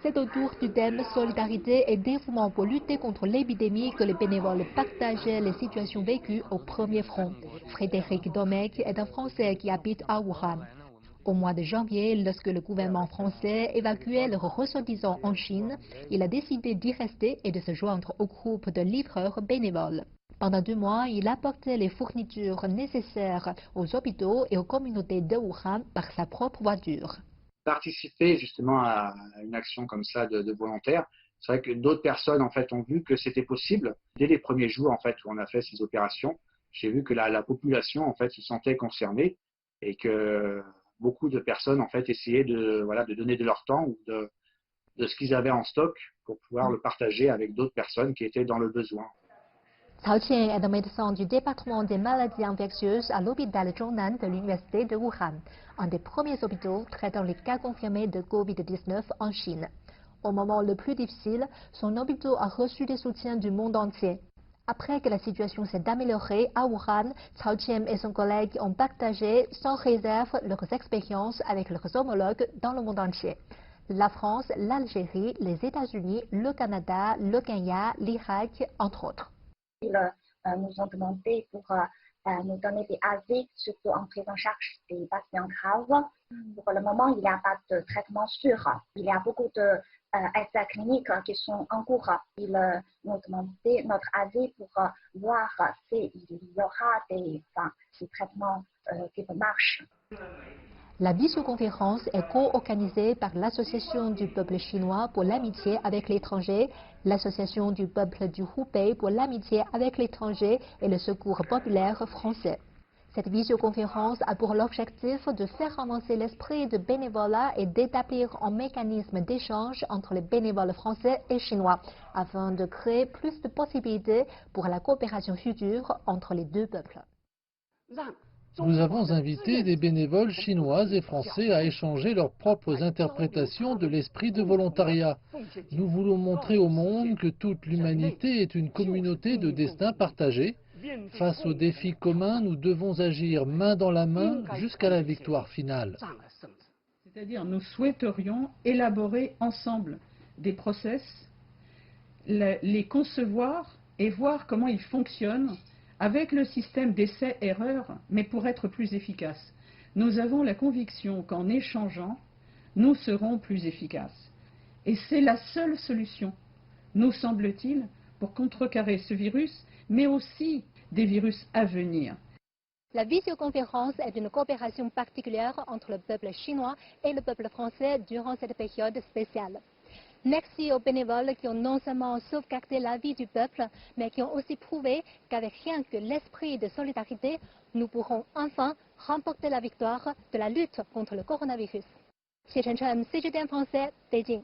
C'est autour du thème solidarité et dévouement pour lutter contre l'épidémie que les bénévoles partageaient les situations vécues au premier front. Frédéric Domecq est un Français qui habite à Wuhan. Au mois de janvier, lorsque le gouvernement français évacuait leurs ressortissants en Chine, il a décidé d'y rester et de se joindre au groupe de livreurs bénévoles. Pendant 2 mois, il apportait les fournitures nécessaires aux hôpitaux et aux communautés de Wuhan par sa propre voiture. Participer justement à une action comme ça de volontaires, c'est vrai que d'autres personnes en fait ont vu que c'était possible. Dès les premiers jours en fait où on a fait ces opérations, j'ai vu que la population en fait se sentait concernée et que beaucoup de personnes en fait essayaient de donner de leur temps ou de ce qu'ils avaient en stock pour pouvoir le partager avec d'autres personnes qui étaient dans le besoin. Cao Qian est un médecin du département des maladies infectieuses à l'hôpital Zhongnan de l'université de Wuhan, un des premiers hôpitaux traitant les cas confirmés de Covid-19 en Chine. Au moment le plus difficile, son hôpital a reçu des soutiens du monde entier. Après que la situation s'est améliorée à Wuhan, Cao Qian et son collègue ont partagé sans réserve leurs expériences avec leurs homologues dans le monde entier. La France, l'Algérie, les États-Unis, le Canada, le Kenya, l'Irak, entre autres. Ils nous ont demandé pour nous donner des avis, surtout en prise en charge des patients graves. Pour le moment, il n'y a pas de traitement sûr. Il y a beaucoup d'essais cliniques qui sont en cours. Ils nous demandaient notre avis pour voir s'il y aura des traitements qui marchent. La visioconférence est co-organisée par l'Association du peuple chinois pour l'amitié avec l'étranger, l'Association du peuple du Hubei pour l'amitié avec l'étranger et le Secours populaire français. Cette visioconférence a pour objectif de faire avancer l'esprit de bénévolat et d'établir un mécanisme d'échange entre les bénévoles français et chinois, afin de créer plus de possibilités pour la coopération future entre les deux peuples. Nous avons invité des bénévoles chinois et français à échanger leurs propres interprétations de l'esprit de volontariat. Nous voulons montrer au monde que toute l'humanité est une communauté de destin partagé. Face aux défis communs, nous devons agir main dans la main jusqu'à la victoire finale. C'est-à-dire, nous souhaiterions élaborer ensemble des process, les concevoir et voir comment ils fonctionnent avec le système d'essai-erreur, mais pour être plus efficace. Nous avons la conviction qu'en échangeant, nous serons plus efficaces. Et c'est la seule solution, nous semble-t-il, pour contrecarrer ce virus, mais aussi des virus à venir. La visioconférence est une coopération particulière entre le peuple chinois et le peuple français durant cette période spéciale. Merci aux bénévoles qui ont non seulement sauvegardé la vie du peuple, mais qui ont aussi prouvé qu'avec rien que l'esprit de solidarité, nous pourrons enfin remporter la victoire de la lutte contre le coronavirus. Xie Chenchen, CGTN français, Beijing.